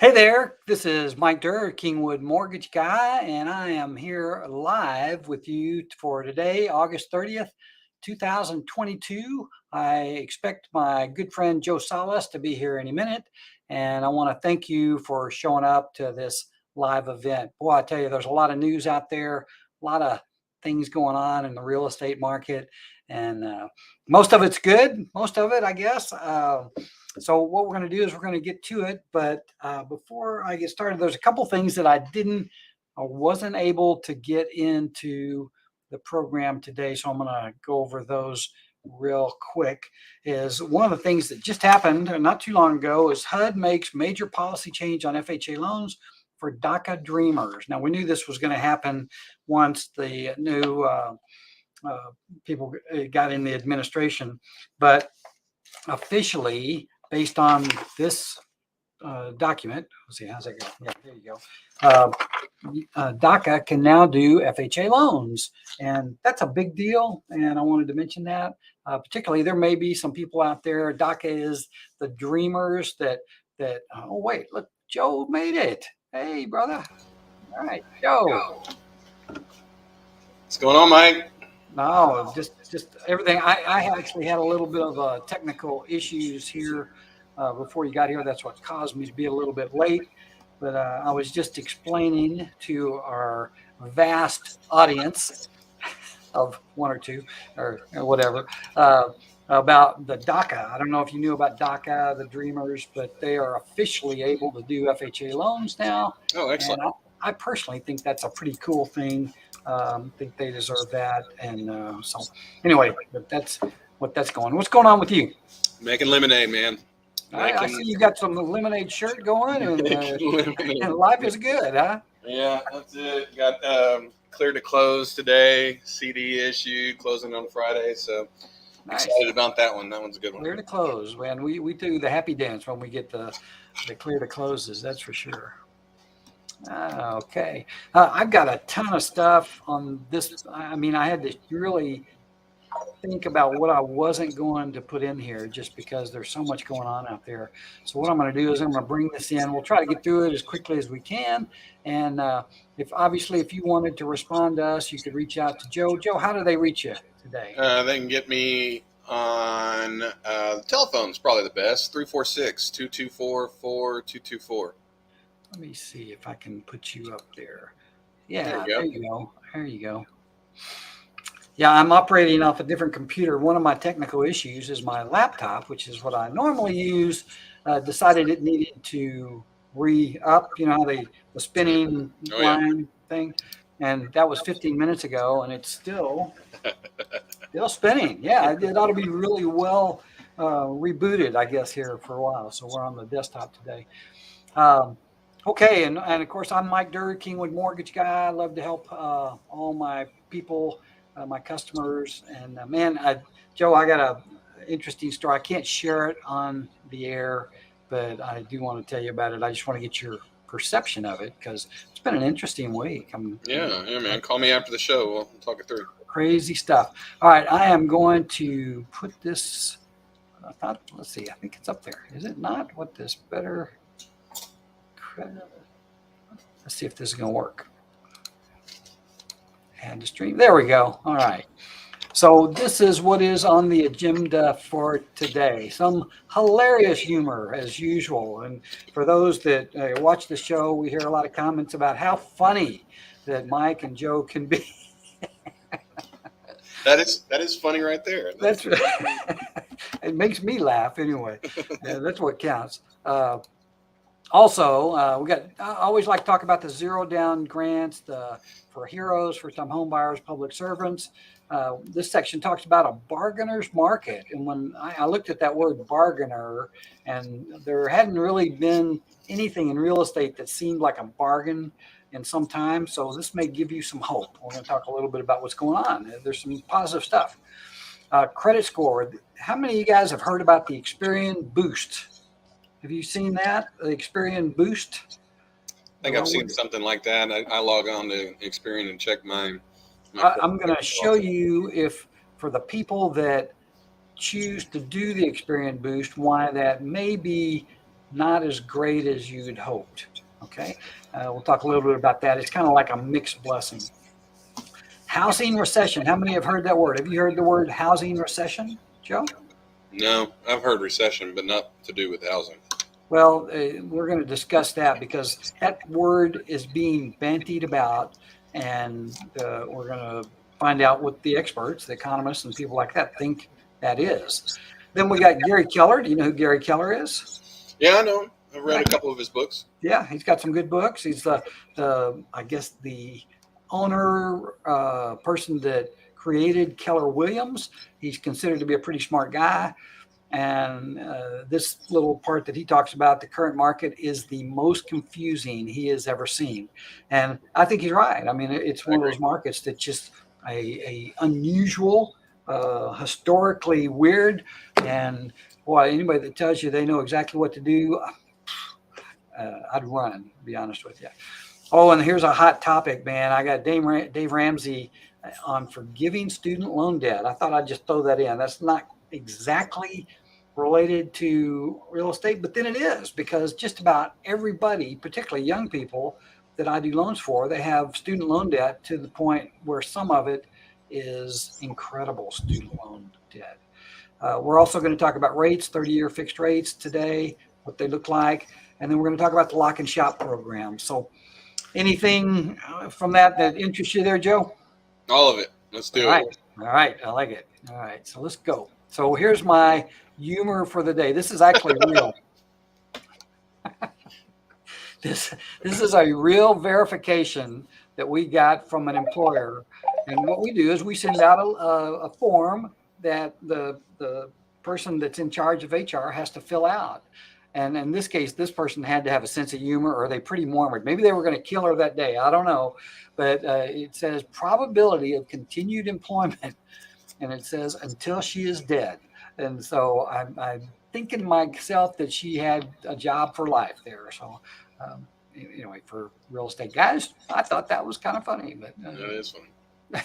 Hey there, this is Mike Durr, Kingwood Mortgage Guy, and I am here live with you for today, August 30th, 2022. I expect my good friend Joe Salas to be here any minute, and I want to thank you for showing up to this live event. Boy, I tell you, there's a lot of news out there, a lot of things going on in the real estate market, and most of it's good, most of it, I guess. So what we're going to do is we're going to get to it. But before I get started, there's a couple things that I wasn't able to get into the program today. So I'm going to go over those real quick. Is one of the things that just happened not too long ago is HUD makes major policy change on FHA loans for DACA dreamers. Now we knew this was going to happen once the new people got in the administration, but officially, based on this document, let's see, how's that go? Yeah, there you go. DACA can now do FHA loans, and that's a big deal. And I wanted to mention that, particularly, there may be some people out there. DACA is the dreamers that. Oh wait, look, Joe made it. Hey, brother. All right, Joe. What's going on, Mike? No, just everything. I actually had a little bit of technical issues here before you got here. That's what caused me to be a little bit late. But I was just explaining to our vast audience of one or two or whatever about the DACA. I don't know if you knew about DACA, the Dreamers, but they are officially able to do FHA loans now. Oh, excellent. And I personally think that's a pretty cool thing. Think they deserve that. And so anyway, but that's what that's going. What's going on with you? Making lemonade, man. I see you got some lemonade shirt going, and life is good, huh? Yeah, that's it. Got clear to close today. CD issued, closing on Friday. So Nice. excited about that one. That one's a good one. Clear to close, man. We do the happy dance when we get the clear to closes. That's for sure. Okay. I've got a ton of stuff on this. I mean, I had to really think about what I wasn't going to put in here just because there's so much going on out there. So what I'm going to do is I'm going to bring this in. We'll try to get through it as quickly as we can. And if you wanted to respond to us, you could reach out to Joe. Joe, how do they reach you today? They can get me on the telephone's probably the best. 346-224-4224. Let me see if I can put you up there. Yeah, there you go. There you go. Yeah, I'm operating off a different computer. One of my technical issues is my laptop, which is what I normally use, decided it needed to re-up, you know, how the spinning line thing. And that was 15 minutes ago, and it's still spinning. Yeah, it ought to be really well rebooted, I guess, here for a while. So we're on the desktop today. Okay, and of course, I'm Mike Durr, Kingwood Mortgage Guy. I love to help all my people, my customers. And Joe, I got a interesting story. I can't share it on the air, but I do want to tell you about it. I just want to get your perception of it because it's been an interesting week. Yeah, man. Call me after the show. We'll talk it through. Crazy stuff. All right, I am going to put this. Let's see. I think it's up there. Is it not? What this better? Let's see if this is going to work. And to stream. There we go. All right. So this is what is on the agenda for today. Some hilarious humor as usual. And for those that watch the show, we hear a lot of comments about how funny that Mike and Joe can be. That is funny right there. That's it makes me laugh anyway. That's what counts. Also, I always like to talk about the zero down grants for heroes, first time home buyers, public servants. This section talks about a bargainer's market. And when I looked at that word bargainer, and there hadn't really been anything in real estate that seemed like a bargain in some time. So this may give you some hope. We're going to talk a little bit about what's going on. There's some positive stuff. Credit score. How many of you guys have heard about the Experian Boost? Have you seen that? The Experian Boost? I think I've seen something like that. I log on to Experian and check mine. I'm going to show you if for the people that choose to do the Experian Boost, why that may be not as great as you'd hoped. Okay. We'll talk a little bit about that. It's kind of like a mixed blessing. Housing recession. How many have heard that word? Have you heard the word housing recession, Joe? No, I've heard recession, but not to do with housing. Well, we're going to discuss that because that word is being bantied about, and we're going to find out what the experts, the economists, and people like that think that is. Then we got Gary Keller. Do you know who Gary Keller is? Yeah, I know him. I've read Yeah, a couple of his books. yeah, he's got some good books. He's the I guess the owner person that created Keller Williams. He's considered to be a pretty smart guy. And this little part that he talks about, the current market is the most confusing he has ever seen. And I think he's right. I mean, it's I one of agree. those markets that just a unusual, historically weird. And boy, anybody that tells you they know exactly what to do, I'd run, to be honest with you. Oh, and here's a hot topic, man. I got Dave Ramsey on forgiving student loan debt. I thought I'd just throw that in. That's not exactly related to real estate, but then it is because just about everybody, particularly young people that I do loans for, they have student loan debt to the point where some of it is incredible student loan debt. We're also going to talk about rates, 30-year fixed rates today, what they look like, and then we're going to talk about the lock and shop program. So anything from that interests you there, Joe? All of it. Let's All do right. it. All right. I like it. All right. So let's go. So here's my humor for the day. This is actually real. This is a real verification that we got from an employer. And what we do is we send out a form that the person that's in charge of HR has to fill out. And in this case, this person had to have a sense of humor, or they pretty murmured. Maybe they were going to kill her that day. I don't know. But it says probability of continued employment. And it says until she is dead. And so I'm thinking to myself that she had a job for life there. So, anyway, for real estate guys, I thought that was kind of funny. But That is funny.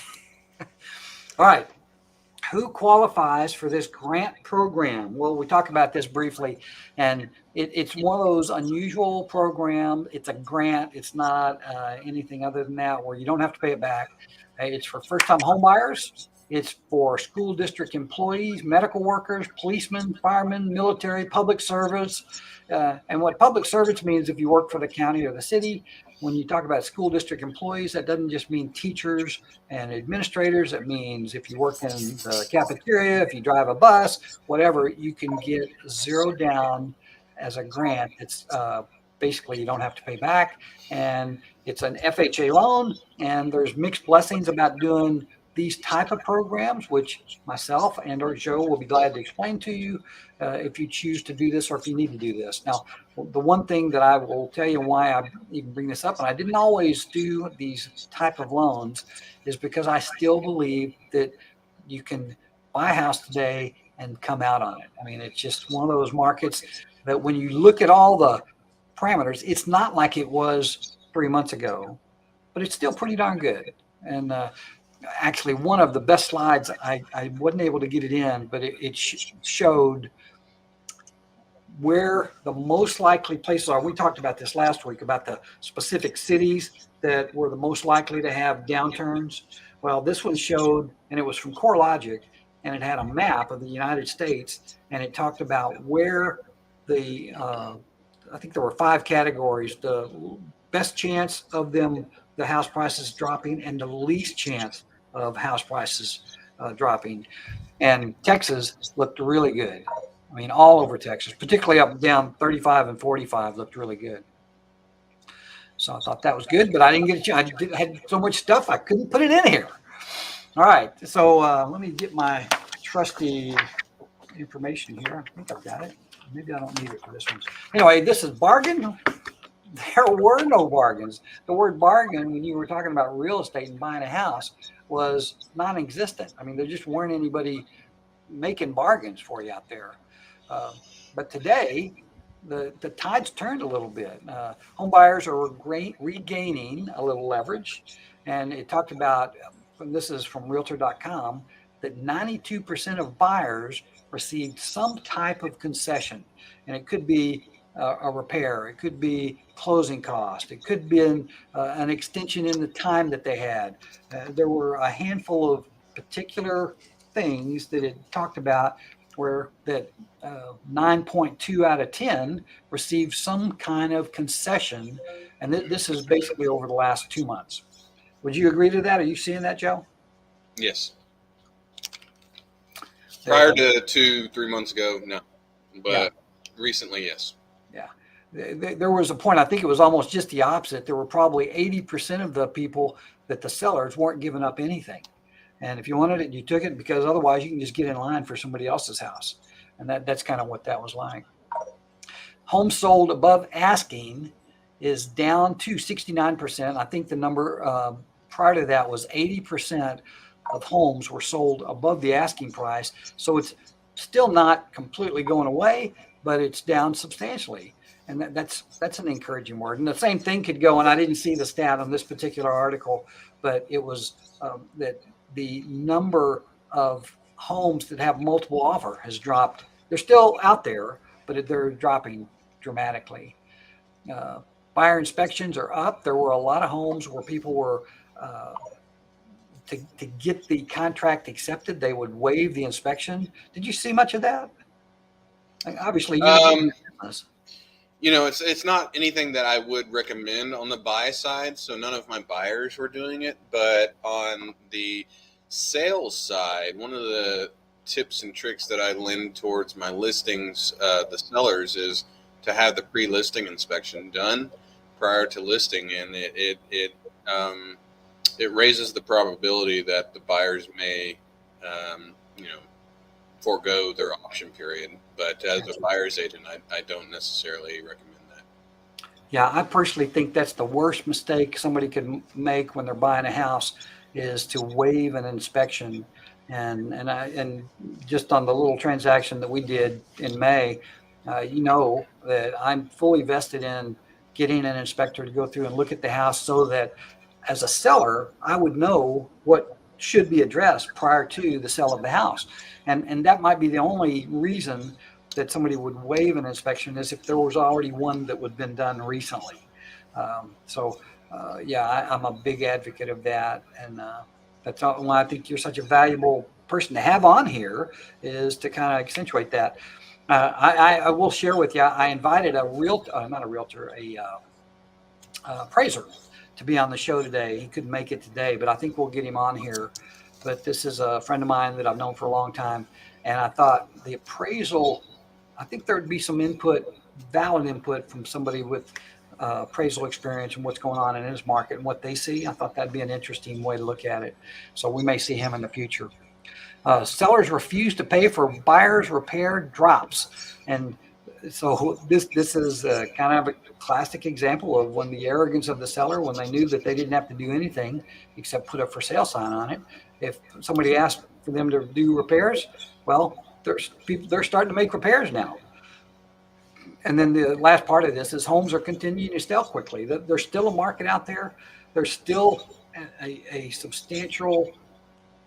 all right. Who qualifies for this grant program? Well, we talked about this briefly, and it's one of those unusual programs. It's a grant. It's not anything other than that, where you don't have to pay it back. It's for first-time homebuyers. It's for school district employees, medical workers, policemen, firemen, military, public service. And what public service means, if you work for the county or the city, when you talk about school district employees, that doesn't just mean teachers and administrators. It means if you work in the cafeteria, if you drive a bus, whatever, you can get zero down as a grant. It's basically you don't have to pay back. And it's an FHA loan. And there's mixed blessings about doing these type of programs, which myself and or Joe will be glad to explain to you if you choose to do this or if you need to do this. Now, the one thing that I will tell you why I even bring this up, and I didn't always do these type of loans, is because I still believe that you can buy a house today and come out on it. I mean, it's just one of those markets that when you look at all the parameters, it's not like it was 3 months ago, but it's still pretty darn good. And actually, one of the best slides, I wasn't able to get it in, but it showed where the most likely places are. We talked about this last week about the specific cities that were the most likely to have downturns. Well, this one showed, and it was from CoreLogic, and it had a map of the United States, and it talked about where I think there were 5 categories: the best chance of them, the house prices dropping, and the least chance of house prices dropping. And Texas looked really good. I mean, all over Texas, particularly up and down 35 and 45 looked really good. So I thought that was good, but I didn't get a chance. I had so much stuff I couldn't put it in here. All right, so let me get my trusty information here. I think I've got it. Maybe I don't need it for this one. Anyway, this is bargain. There were no bargains. The word bargain, when you were talking about real estate and buying a house, was non-existent. I mean, there just weren't anybody making bargains for you out there. But today, the tide's turned a little bit. Home buyers are regaining a little leverage. And it talked about, and this is from realtor.com, that 92% of buyers received some type of concession. And it could be a repair. It could be closing cost. It could be an extension in the time that they had. There were a handful of particular things that it talked about where that 9.2 out of 10 received some kind of concession. And this is basically over the last 2 months. Would you agree to that? Are you seeing that, Joe? Yes. There you Prior go. to 3 months ago, no, Yeah. but recently, yes. Yeah. There was a point, I think it was almost just the opposite. There were probably 80% of the people that the sellers weren't giving up anything. And if you wanted it, you took it, because otherwise you can just get in line for somebody else's house. And that's kind of what that was like. Homes sold above asking is down to 69%. I think the number prior to that was 80% of homes were sold above the asking price. So it's still not completely going away, but it's down substantially. And that's an encouraging word. And the same thing could go, and I didn't see the stat on this particular article, but it was that the number of homes that have multiple offer has dropped. They're still out there, but they're dropping dramatically. Uh, Buyer inspections are up. There were a lot of homes where people were uh, to get the contract accepted, they would waive the inspection. Did you see much of that? Like, obviously, you're in Um, the business. it's not anything that I would recommend on the buy side. So none of my buyers were doing it, but on the sales side, one of the tips and tricks that I lend towards my listings, the sellers, is to have the pre-listing inspection done prior to listing, and it raises the probability that the buyers may, um, you know, forego their option period. But as a buyer's agent, I don't necessarily recommend that. Yeah, I personally think that's the worst mistake somebody could make when they're buying a house, is to waive an inspection. And just on the little transaction that we did in May, that I'm fully vested in getting an inspector to go through and look at the house, so that as a seller, I would know what should be addressed prior to the sale of the house. And that might be the only reason that somebody would waive an inspection, is if there was already one that would been done recently. Yeah, I'm a big advocate of that, and that's why I think you're such a valuable person to have on here, is to kind of accentuate that. I will share with you. I invited a not a realtor, a appraiser, to be on the show today. He couldn't make it today, but I think we'll get him on here. But this is a friend of mine that I've known for a long time, and I thought the appraisal, I think there'd be some input, valid input from somebody with appraisal experience and what's going on in his market and what they see. I thought that'd be an interesting way to look at it. So we may see him in the future. Sellers refuse to pay for buyers' repair drops, and so this is kind of a classic example of when the arrogance of the seller, when they knew that they didn't have to do anything except put a for sale sign on it. If somebody asked for them to do repairs, well, they're starting to make repairs now. And then the last part of this is homes are continuing to sell quickly. There's still a market out there. There's still a substantial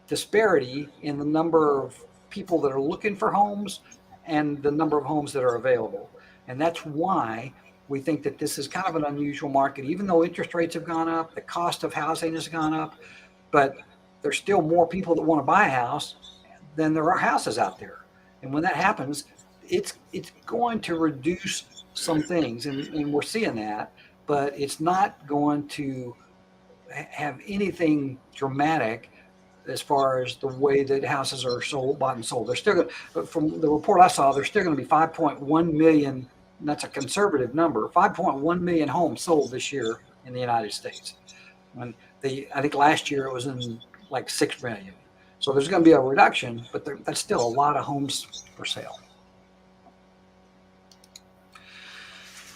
disparity in the number of people that are looking for homes and the number of homes that are available. And that's why we think that this is kind of an unusual market. Even though interest rates have gone up, the cost of housing has gone up, but there's still more people that want to buy a house than there are houses out there. And when that happens, it's going to reduce some things, and we're seeing that, but it's not going to have anything dramatic as far as the way that houses are sold, bought and sold. They're still going to, from the report I saw, there's still going to be 5.1 million. That's a conservative number. 5.1 million homes sold this year in the United States. When I think last year it was in like 6 million. So there's going to be a reduction, but that's still a lot of homes for sale.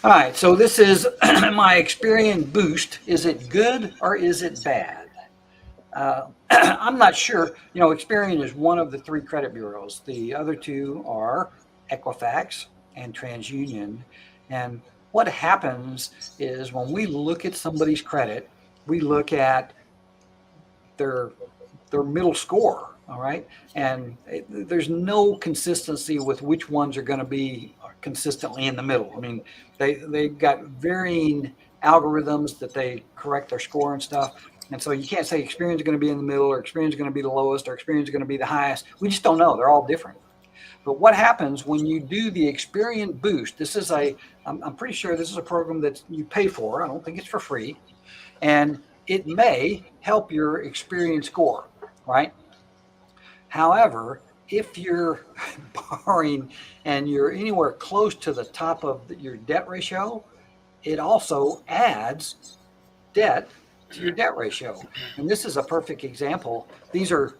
All right, so this is my Experian Boost. Is it good or is it bad? I'm not sure. Experian is one of the 3 credit bureaus. The other 2 are Equifax and TransUnion. And what happens is when we look at somebody's credit, we look at their middle score. All right, and there's no consistency with which ones are going to be consistently in the middle. I mean, they've got varying algorithms that they correct their score and stuff. And so you can't say Experian is going to be in the middle, or Experian is going to be the lowest, or Experian is going to be the highest. We just don't know. They're all different. But what happens when you do the Experian Boost? This is I'm pretty sure this is a program that you pay for. I don't think it's for free. And it may help your Experian score, right? However, if you're borrowing and you're anywhere close to the top of your debt ratio, it also adds debt to your debt ratio. And this is a perfect example. These are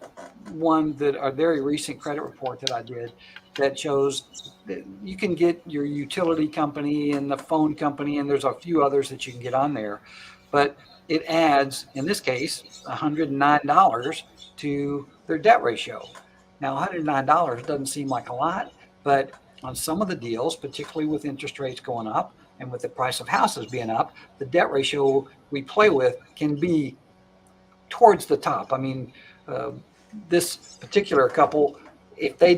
one that are very recent credit report that I did that shows that you can get your utility company and the phone company, and there's a few others that you can get on there. But it adds, in this case, $109 to their debt ratio. Now, $109 doesn't seem like a lot, but on some of the deals, particularly with interest rates going up and with the price of houses being up, the debt ratio we play with can be towards the top. I mean, this particular couple, if they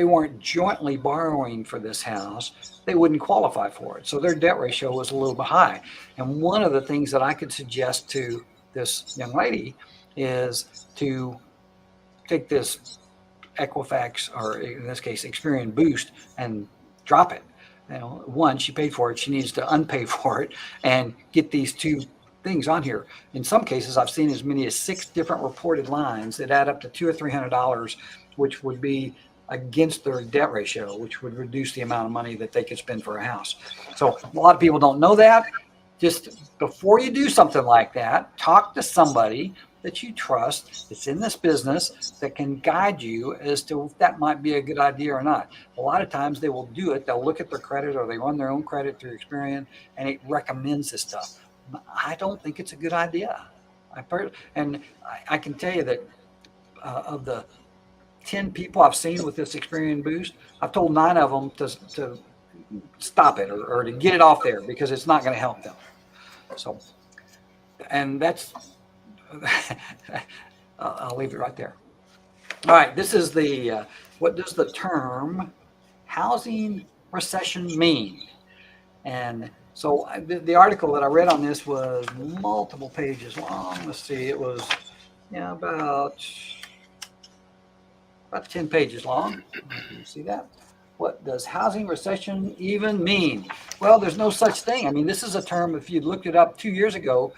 weren't jointly borrowing for this house, they wouldn't qualify for it. So their debt ratio was a little bit high. And one of the things that I could suggest to this young lady is to take this Equifax, or in this case, Experian Boost, and drop it. One, she paid for it. She needs to unpay for it and get these two things on here. In some cases, I've seen as many as 6 different reported lines that add up to $200 or $300, which would be against their debt ratio, which would reduce the amount of money that they could spend for a house. So a lot of people don't know that. Just before you do something like that, talk to somebody that you trust that's in this business that can guide you as to if that might be a good idea or not. A lot of times they will do it. They'll look at their credit, or they run their own credit through Experian, and it recommends this stuff. I don't think it's a good idea. I can tell you that of the 10 people I've seen with this Experian Boost, I've told 9 of them to stop it, or to get it off there, because it's not going to help them. So, and that's, I'll leave it right there. All right, this is the, what does the term housing recession mean? And so the article that I read on this was multiple pages long. Let's see, it was about 10 pages long. You see that? What does housing recession even mean? Well, there's no such thing. I mean, this is a term, if you'd looked it up 2 years ago,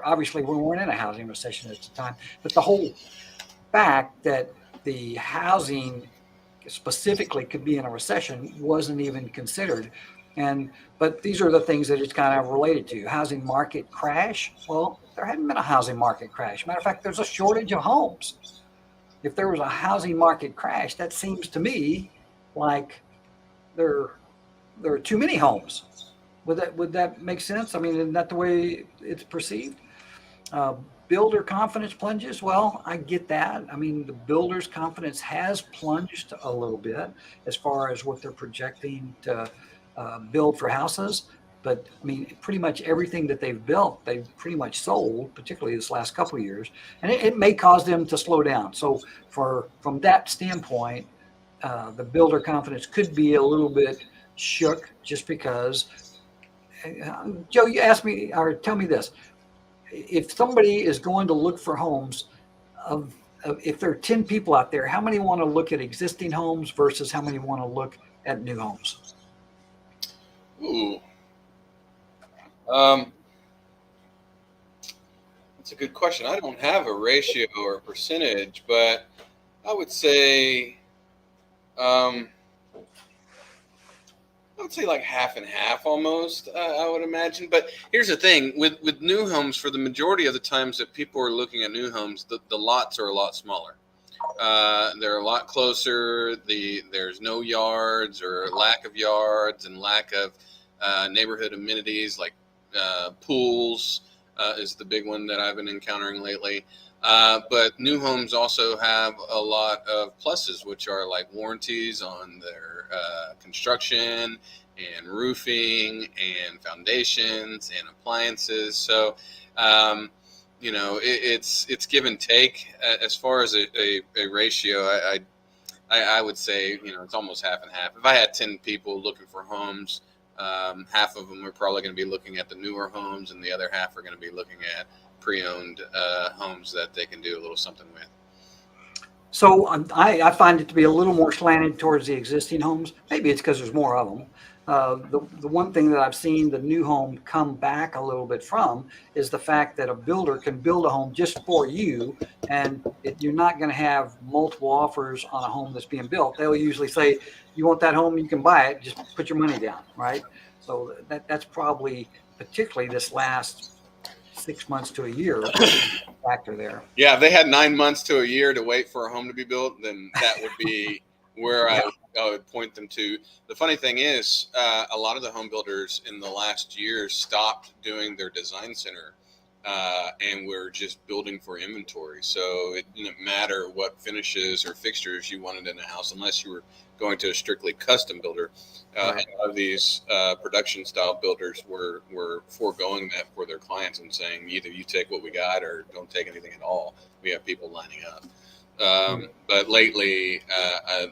obviously we weren't in a housing recession at the time, but the whole fact that the housing specifically could be in a recession wasn't even considered. But these are the things that it's kind of related to. Housing market crash. Well, there hadn't been a housing market crash. Matter of fact, there's a shortage of homes. If there was a housing market crash, that seems to me like there are too many homes. Would that make sense? I mean, isn't that the way it's perceived? Builder confidence plunges. Well, I get that. I mean, the builder's confidence has plunged a little bit as far as what they're projecting to build for houses. But I mean, pretty much everything that they've built, they've pretty much sold, particularly this last couple of years, and it may cause them to slow down. So from that standpoint, the builder confidence could be a little bit shook, just because. Joe, you asked me, or tell me this: if somebody is going to look for homes, if there are 10 people out there, how many want to look at existing homes versus how many want to look at new homes? Ooh. That's a good question. I don't have a ratio or a percentage, but I would say, like half and half almost, I would imagine. But here's the thing with new homes, for the majority of the times that people are looking at new homes, the lots are a lot smaller. They're a lot closer. There's no yards, or lack of yards, and lack of neighborhood amenities like pools is the big one that I've been encountering lately. But new homes also have a lot of pluses, which are like warranties on their construction and roofing and foundations and appliances. So, it's give and take. As far as a ratio, I would say, it's almost half and half. If I had 10 people looking for homes, half of them are probably going to be looking at the newer homes, and the other half are going to be looking at pre-owned homes that they can do a little something with. So I find it to be a little more slanted towards the existing homes. Maybe it's because there's more of them. The one thing that I've seen the new home come back a little bit from is the fact that a builder can build a home just for you, and you're not going to have multiple offers on a home that's being built. They'll usually say, "You want that home? You can buy it. Just put your money down." Right. So that's probably particularly this last 6 months to a year factor there. Yeah, if they had 9 months to a year to wait for a home to be built, then that would be where Yeah. I would point them to. The funny thing is, a lot of the home builders in the last year stopped doing their design center, and we're just building for inventory. So it didn't matter what finishes or fixtures you wanted in a house, unless you were going to a strictly custom builder. Right. A lot of these production style builders were foregoing that for their clients and saying, either you take what we got or don't take anything at all. We have people lining up. But lately,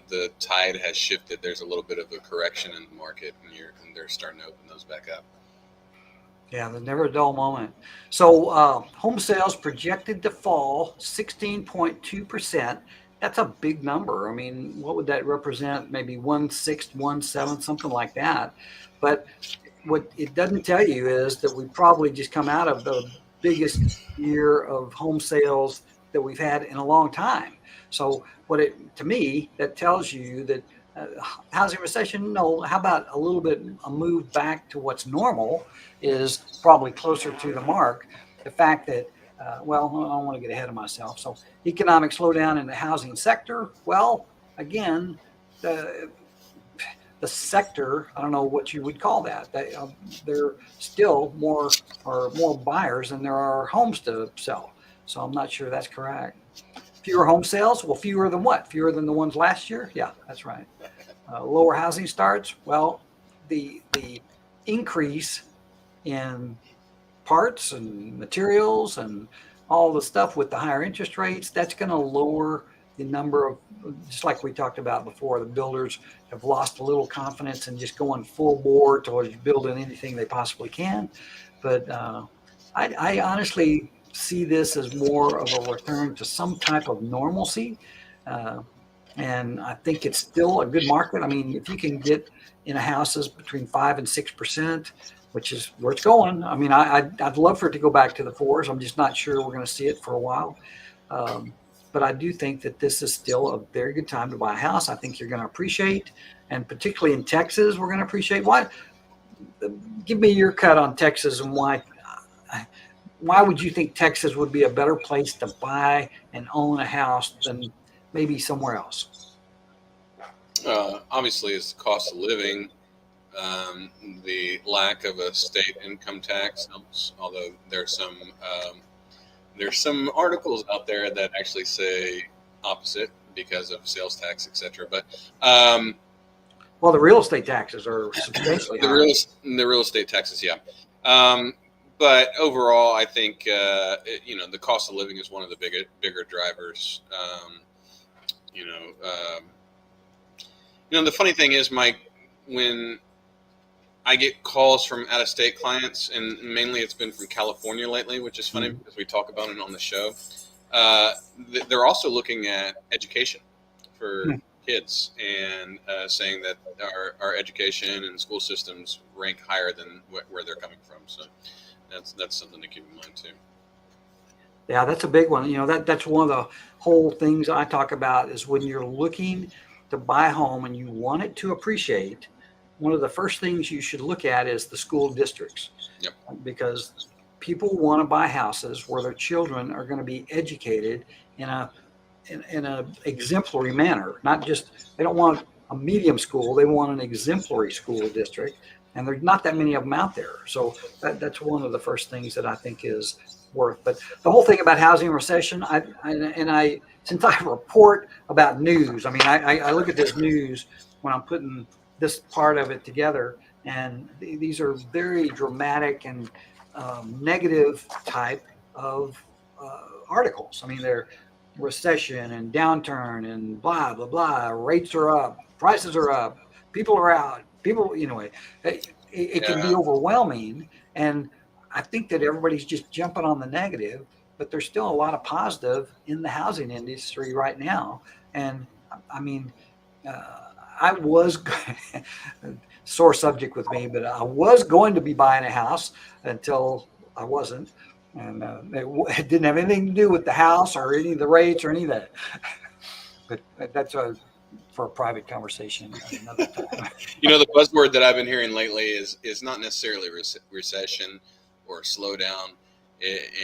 the tide has shifted. There's a little bit of a correction in the market, and they're starting to open those back up. Yeah, there's never a dull moment. So home sales projected to fall 16.2%. That's a big number. I mean, what would that represent? Maybe 1/6, 1/7, something like that. But what it doesn't tell you is that we probably just come out of the biggest year of home sales that we've had in a long time. So to me, that tells you that housing recession, no, how about a little bit, a move back to what's normal is probably closer to the mark. The fact that, well, I don't want to get ahead of myself. So economic slowdown in the housing sector, well, again, the sector, I don't know what you would call that. There still more buyers than there are homes to sell. So I'm not sure that's correct. Fewer home sales? Well, fewer than what? Fewer than the ones last year? Yeah, that's right. Lower housing starts? Well, the increase in parts and materials and all the stuff with the higher interest rates, that's going to lower the number of, just like we talked about before, the builders have lost a little confidence in just going full bore towards building anything they possibly can. But I honestly see this as more of a return to some type of normalcy. And I think it's still a good market. I mean, if you can get in a houses between 5 and 6%, which is where it's going. I mean, I'd love for it to go back to the 4s. I'm just not sure we're going to see it for a while. But I do think that this is still a very good time to buy a house. I think you're going to appreciate, and particularly in Texas, we're going to appreciate. Give me your cut on Texas and why. Why would you think Texas would be a better place to buy and own a house than maybe somewhere else? Obviously, it's the cost of living. The lack of a state income tax helps, although there's some articles out there that actually say opposite because of sales tax, etc. But well, the real estate taxes are substantially higher. The real estate taxes, yeah. But overall, I think the cost of living is one of the bigger drivers. The funny thing is, Mike, when I get calls from out-of-state clients, and mainly it's been from California lately, which is funny because we talk about it on the show. They're also looking at education for kids and saying that our education and school systems rank higher than where they're coming from. So that's something to keep in mind too. Yeah, that's a big one. That's one of the whole things I talk about is when you're looking to buy a home and you want it to appreciate, one of the first things you should look at is the school districts. Yep. Because people want to buy houses where their children are going to be educated in a exemplary manner. Not just, they don't want a medium school, they want an exemplary school district, and there's not that many of them out there. So that's one of the first things that I think is worth. But the whole thing about housing recession, since I report about news, I mean, I look at this news when I'm putting this part of it together, and these are very dramatic and negative type of articles. I mean, recession and downturn and blah, blah, blah. Rates are up, prices are up, people are out, people, it can be Yeah. overwhelming. And I think that everybody's just jumping on the negative, but there's still a lot of positive in the housing industry right now. And I mean, uh, I was sore subject with me, but I was going to be buying a house until I wasn't. And it didn't have anything to do with the house or any of the rates or any of that. But that's for a private conversation another time. The buzzword that I've been hearing lately is not necessarily recession or slowdown,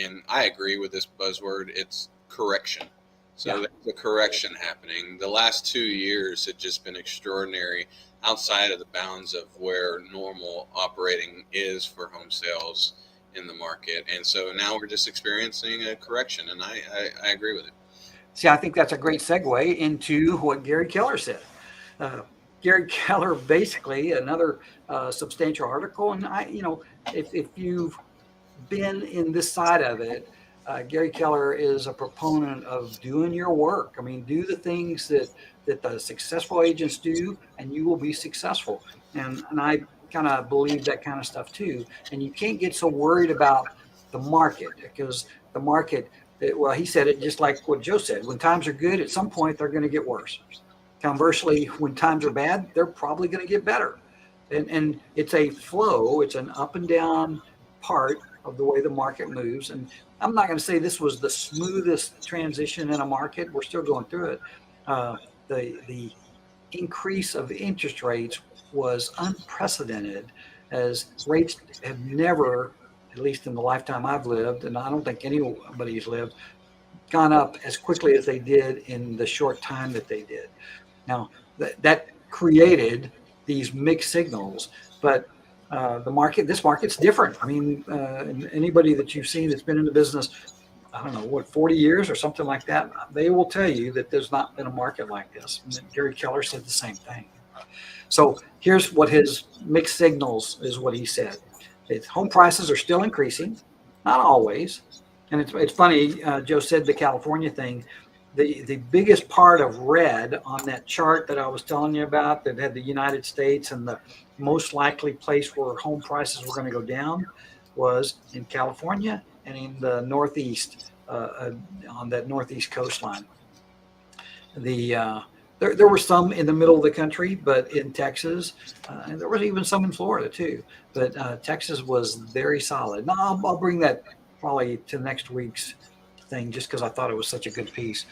and I agree with this buzzword. It's correction. So Yeah. there's a correction happening. The last 2 years have just been extraordinary, outside of the bounds of where normal operating is for home sales in the market, and so now we're just experiencing a correction, and I agree with it. See, I think that's a great segue into what Gary Keller said. Uh, Gary Keller, basically, another substantial article. And if you've been in this side of it, Gary Keller is a proponent of doing your work. I mean, do the things that the successful agents do, and you will be successful. And I kind of believe that kind of stuff too. And you can't get so worried about the market, because the market, well, he said it just like what Joe said. When times are good, at some point they're going to get worse. Conversely, when times are bad, they're probably going to get better. And it's a flow. It's an up and down part of the way the market moves. And I'm not going to say this was the smoothest transition in a market. We're still going through it. The increase of interest rates was unprecedented, as rates have never, at least in the lifetime I've lived, and I don't think anybody's lived, gone up as quickly as they did in the short time that they did. Now, that created these mixed signals, but this market's different. I mean, anybody that you've seen that's been in the business, I don't know, 40 years or something like that, they will tell you that there's not been a market like this. And Gary Keller said the same thing. So here's what his mixed signals is what he said. Home prices are still increasing, not always. And it's funny, Joe said the California thing. The biggest part of red on that chart that I was telling you about that had the United States and the most likely place where home prices were going to go down was in California and in the Northeast, on that Northeast coastline. There were some in the middle of the country, but in Texas, and there was even some in Florida too. But Texas was very solid. Now I'll bring that probably to next week's thing, just because I thought it was such a good piece.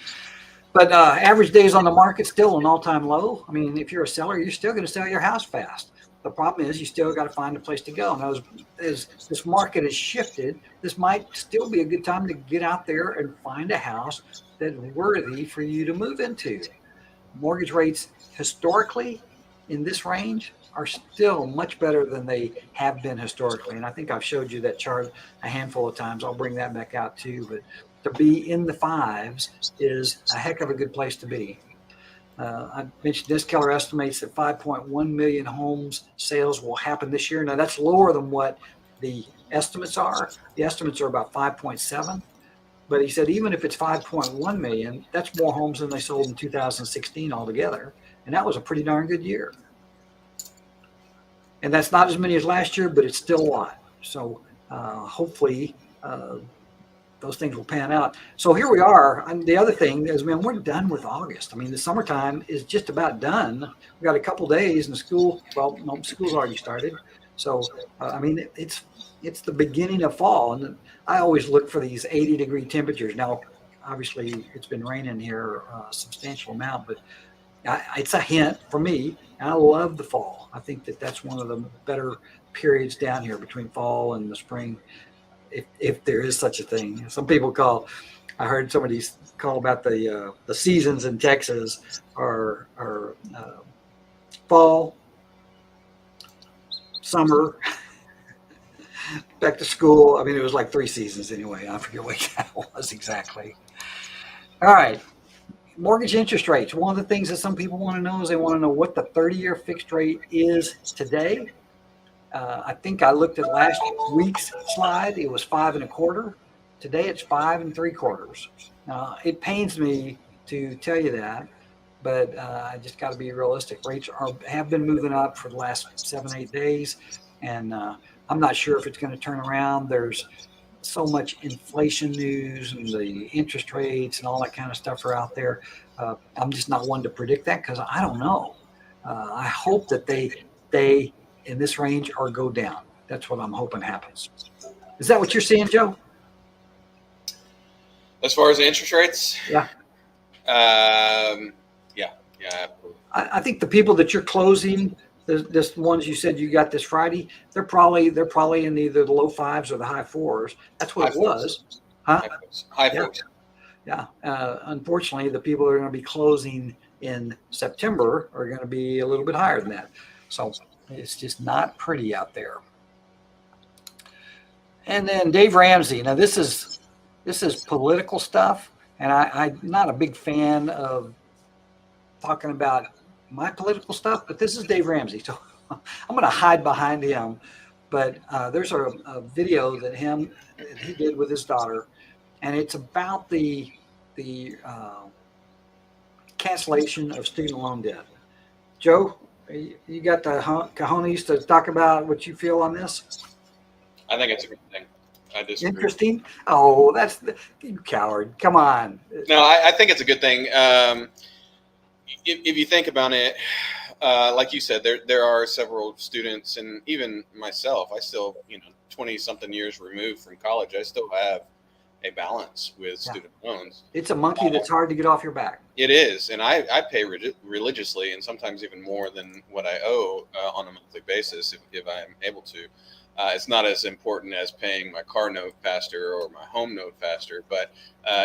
But average days on the market still an all-time low. I mean, if you're a seller, you're still going to sell your house fast. The problem is you still got to find a place to go. Now, as this market has shifted, this might still be a good time to get out there and find a house that's worthy for you to move into. Mortgage rates historically in this range are still much better than they have been historically. And I think I've showed you that chart a handful of times. I'll bring that back out too. But to be in the fives is a heck of a good place to be. I mentioned this. Keller estimates that 5.1 million homes sales will happen this year. Now, that's lower than what the estimates are. The estimates are about 5.7. But he said even if it's 5.1 million, that's more homes than they sold in 2016 altogether. And that was a pretty darn good year. And that's not as many as last year, but it's still a lot. So hopefully those things will pan out. So here we are. And the other thing is, man, we're done with August. I mean, the summertime is just about done. We've got a couple days in school. Well, no, school's already started. So, I mean, it's the beginning of fall. And I always look for these 80-degree temperatures. Now, obviously, it's been raining here a substantial amount, but it's a hint for me. And I love the fall. I think that's one of the better periods down here between fall and the spring, if there is such a thing. Some people I heard somebody call about the seasons in Texas are fall, summer, back to school. I mean, it was like 3 seasons anyway. I forget what that was exactly. All right. Mortgage interest rates. One of the things that some people want to know is they want to know what the 30-year fixed rate is today. I think I looked at last week's slide. It was 5.25. Today it's 5 3/4. It pains me to tell you that, but I just got to be realistic. Rates have been moving up for the last 7 8 days, and I'm not sure if it's going to turn around. There's so much inflation news and the interest rates and all that kind of stuff are out there. I'm just not one to predict that because I don't know. I hope that they stay in this range or go down. That's what I'm hoping happens. Is that what you're seeing, Joe? As far as the interest rates, Yeah. Yeah, absolutely. I think the people that you're closing, this ones you said you got this Friday, they're probably in either the low fives or the high fours. That's what High it fours. was, huh? High Yeah. fours. Yeah. Unfortunately, the people that are going to be closing in September are going to be a little bit higher than that. So it's just not pretty out there. And then Dave Ramsey. Now this is political stuff, and I'm not a big fan of talking about my political stuff, but this is Dave Ramsey, so I'm going to hide behind him. But there's a video that he did with his daughter, and it's about the cancellation of student loan debt. Joe, you got the cojones to talk about what you feel on this? I think it's a good thing. I disagree. Interesting. Oh, you coward. Come on. No, I think it's a good thing. If you think about it, like you said, there are several students, and even myself, I still, 20 something years removed from college, I still have a balance with student loans. It's a monkey that's hard to get off your back. It is, and I pay religiously, and sometimes even more than what I owe on a monthly basis if I'm able to. It's not as important as paying my car note faster or my home note faster, but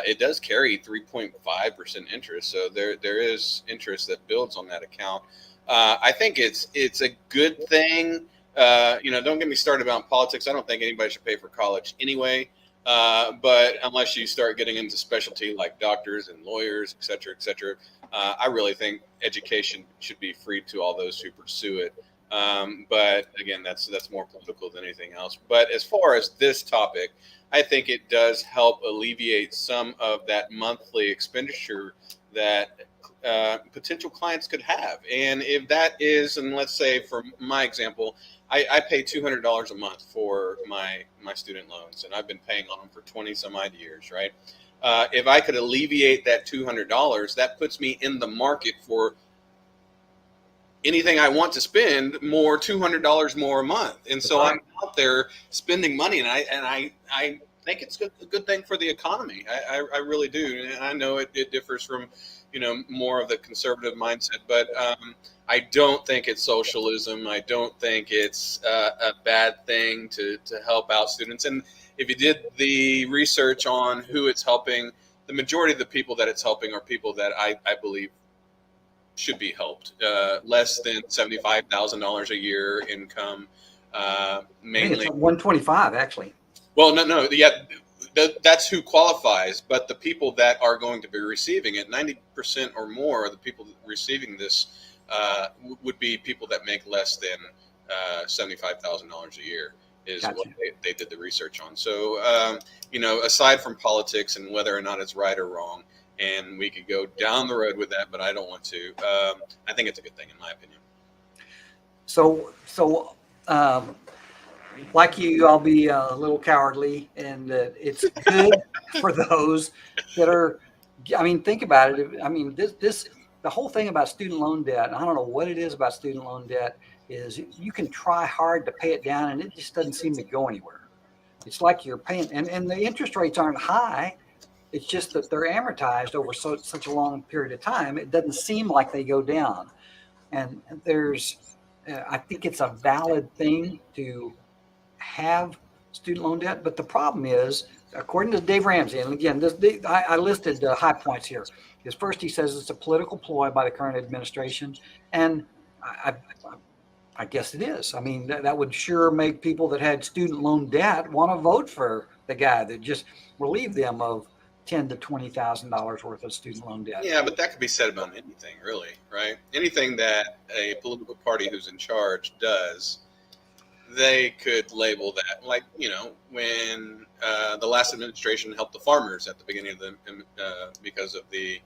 it does carry 3.5% interest. So there is interest that builds on that account. I think it's a good thing. Don't get me started about politics. I don't think anybody should pay for college anyway. But unless you start getting into specialty like doctors and lawyers, et cetera, I really think education should be free to all those who pursue it. But again, that's more political than anything else. But as far as this topic, I think it does help alleviate some of that monthly expenditure that potential clients could have. And if that is, and let's say for my example, I pay $200 a month for my student loans, and I've been paying on them for 20 some odd years, right? If I could alleviate that $200, that puts me in the market for anything I want to spend more, $200 more a month. And so I'm out there spending money, and I think it's a good thing for the economy. I really do. And I know it differs from, more of the conservative mindset, but I don't think it's socialism. I don't think it's a bad thing to help out students. And if you did the research on who it's helping, the majority of the people that it's helping are people that I believe should be helped. Less than $75,000 a year income, mainly. It's 125 actually. Well, no, yeah, that's who qualifies. But the people that are going to be receiving it, 90% or more of the people receiving this would be people that make less than $75,000 a year. Is what they did the research on. So, aside from politics and whether or not it's right or wrong, and we could go down the road with that, but I don't want to. I think it's a good thing, in my opinion. So, like you, I'll be a little cowardly, and it's good for those that are. I mean, think about it. I mean, the whole thing about student loan debt. I don't know what it is about student loan debt. Is you can try hard to pay it down, and it just doesn't seem to go anywhere. It's like you're paying, and the interest rates aren't high. It's just that they're amortized over such a long period of time. It doesn't seem like they go down. And I think it's a valid thing to have student loan debt. But the problem is, according to Dave Ramsey, and again, I listed high points here. Is first, he says it's a political ploy by the current administration. And I guess it is. I mean, that would sure make people that had student loan debt want to vote for the guy that just relieved them of $10,000 to $20,000 worth of student loan debt. Yeah, but that could be said about anything, really, right? Anything that a political party who's in charge does they could label that like, when the last administration helped the farmers at the beginning of the because of the,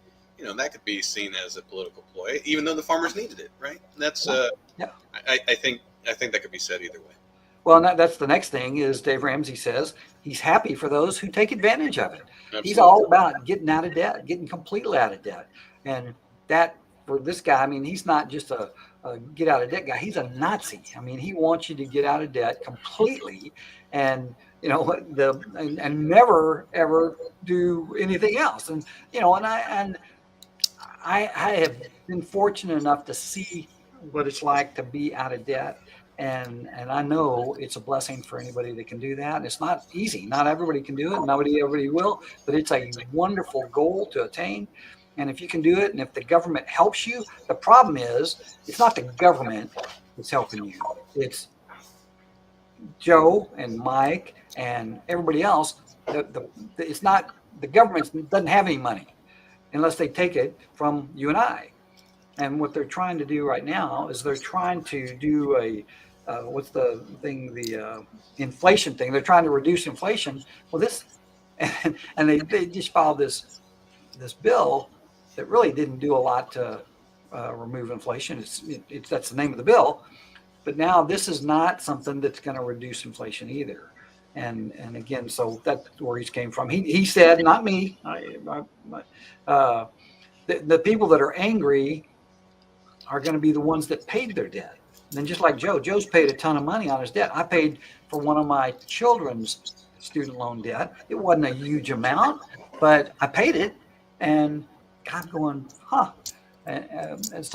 that could be seen as a political ploy, even though the farmers needed it, right? That's Yeah. I think that could be said either way. Well, that's the next thing is Dave Ramsey says he's happy for those who take advantage of it. He's Absolutely. all about getting out of debt, getting completely out of debt. And that for this guy, I mean, he's not just a get out of debt guy. He's a Nazi. I mean, he wants you to get out of debt completely and, and never, ever do anything else. And, I have been fortunate enough to see what it's like to be out of debt. And I know it's a blessing for anybody that can do that. And it's not easy. Not everybody can do it. Everybody will, but it's a wonderful goal to attain. And if you can do it, and if the government helps you, the problem is it's not the government that's helping you. It's Joe and Mike and everybody else. It's not the government doesn't have any money unless they take it from you and I. And what they're trying to do right now is they're trying to do what's the thing, the inflation thing. They're trying to reduce inflation. Well, and they just filed this bill that really didn't do a lot to remove inflation. That's the name of the bill. But now this is not something that's going to reduce inflation either. And again, so that's where he came from. He said, not me. The people that are angry are going to be the ones that paid their debt. And then just like Joe's paid a ton of money on his debt. I paid for one of my children's student loan debt. It wasn't a huge amount, but I paid it. And I'm going, and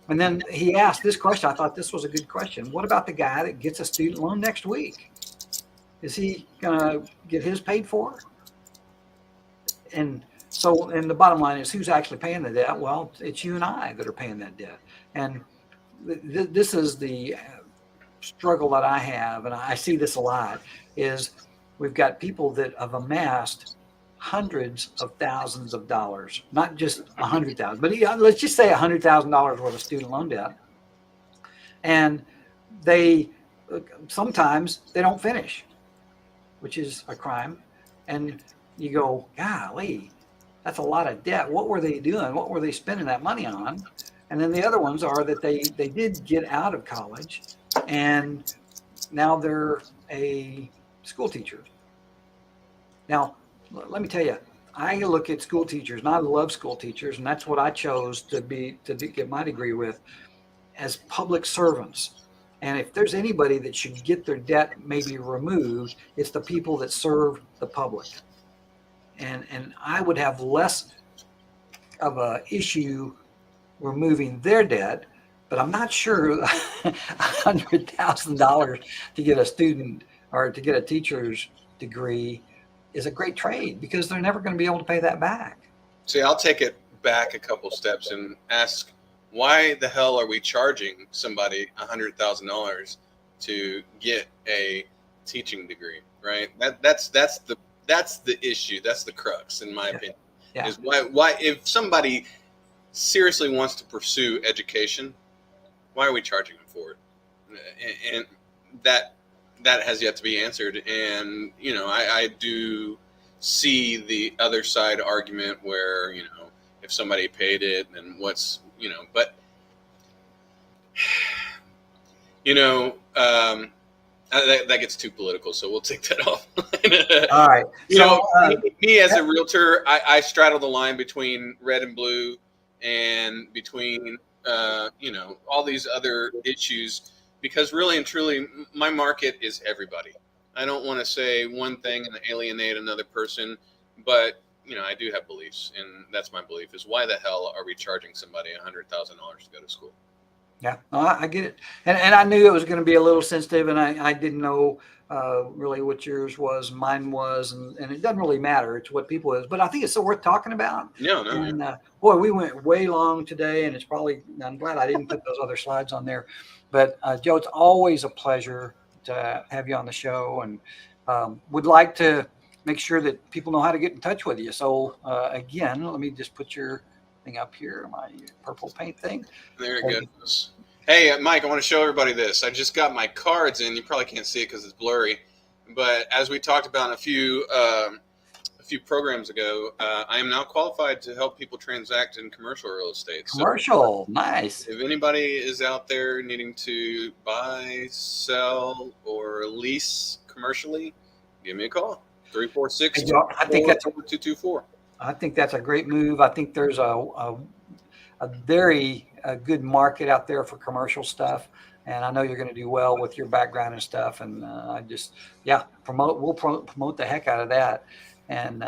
then he asked this question. I thought this was a good question. What about the guy that gets a student loan next week? Is he going to get his paid for? And the bottom line is, who's actually paying the debt? Well, it's you and I that are paying that debt. And this is the struggle that I have, and I see this a lot, is we've got people that have amassed hundreds of thousands of dollars, not just $100,000, but let's just say $100,000 worth of student loan debt. And sometimes they don't finish, which is a crime. And you go, golly, that's a lot of debt. What were they doing? What were they spending that money on? And then the other ones are that they did get out of college and now they're a school teacher. Now, let me tell you, I look at school teachers, and I love school teachers, and that's what I chose to get my degree with, as public servants. And if there's anybody that should get their debt maybe removed, it's the people that serve the public. And I would have less of a issue removing their debt, but I'm not sure $100,000 to get a student or to get a teacher's degree is a great trade, because they're never going to be able to pay that back. See, I'll take it back a couple steps and ask, why the hell are we charging somebody $100,000 to get a teaching degree, right? That's the issue. That's the crux, in my opinion. Yeah. Is why if somebody seriously wants to pursue education, why are we charging them for it? And that has yet to be answered. And I do see the other side argument where if somebody paid it, then what's but that gets too political, so we'll take that off. All right. Me as a realtor, I straddle the line between red and blue, and between all these other issues, because really and truly, my market is everybody. I don't want to say one thing and alienate another person, but I do have beliefs, and that's my belief: is why the hell are we charging somebody $100,000 to go to school? Yeah, I get it. And I knew it was going to be a little sensitive, and I didn't know really what yours was, mine was, and it doesn't really matter. It's what people is. But I think it's so worth talking about. No. And boy, we went way long today, and I'm glad I didn't put those other slides on there. But Joe, it's always a pleasure to have you on the show, and would like to make sure that people know how to get in touch with you. So again, let me just put your thing up here, my purple paint thing. There it goes. Hey, Mike, I want to show everybody this. I just got my cards in. You probably can't see it because it's blurry. But as we talked about a few programs ago, I am now qualified to help people transact in commercial real estate. So Commercial, nice. if anybody is out there needing to buy, sell, or lease commercially, give me a call. 346 Hey, Joe, I think that's 224. I think that's a great move. I think there's a very good market out there for commercial stuff, and I know you're going to do well with your background and stuff. And I just, yeah, we'll promote the heck out of that. And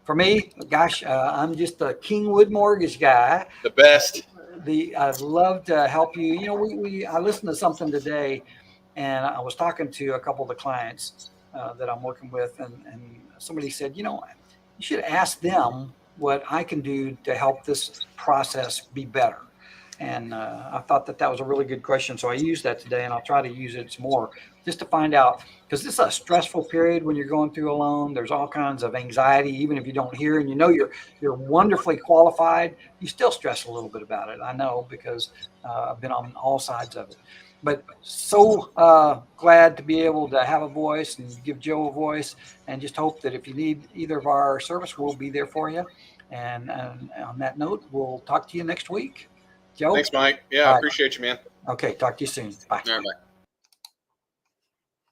for me, gosh, I'm just a Kingwood mortgage guy. The best. I'd love to help you. You know, I listened to something today, and I was talking to a couple of the clients that I'm working with, and somebody said, you know, you should ask them what I can do to help this process be better. And I thought that was a really good question. So I used that today, and I'll try to use it some more just to find out, because this is a stressful period when you're going through a loan. There's all kinds of anxiety, even if you don't hear, and you know you're wonderfully qualified, you still stress a little bit about it. I know, because I've been on all sides of it. But so glad to be able to have a voice and give Joe a voice, and just hope that if you need either of our service, we'll be there for you. And on that note, we'll talk to you next week. Joe? Thanks, Mike. Yeah, I All right. appreciate you, man. Okay, talk to you soon. Bye. All right, bye.